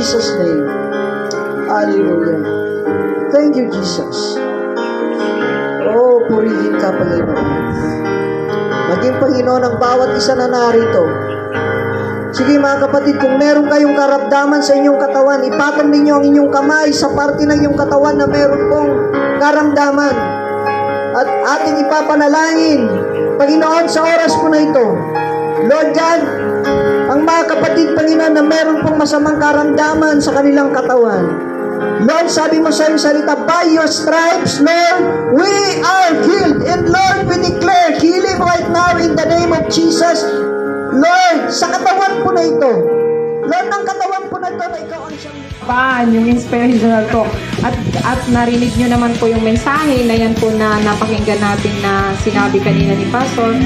Jesus' name. Hallelujah. Thank you, Jesus. Oh, purihin ka, Panginoon. Maging Panginoon ang bawat isa na narito. Sige mga kapatid, kung meron kayong karamdaman sa inyong katawan, ipatong ninyo ang inyong kamay sa parte ng inyong katawan na meron pong karamdaman. At ating ipapanalangin, Panginoon, sa oras po na ito, Lord God, ang mga kapatid, Panginoon, na meron pong masamang karamdaman sa kanilang katawan. Lord, sabi mo sa iyong salita, by your stripes, Lord, we are healed. And Lord, we declare healing right now in the name of Jesus. Lord, sa katawan po na ito, Lord, ng katawan po na ito na ikaw ang siyang yung inspirational talk. At narinig nyo naman po yung mensahe na yan po na napakinggan natin na sinabi kanina ni Pastor.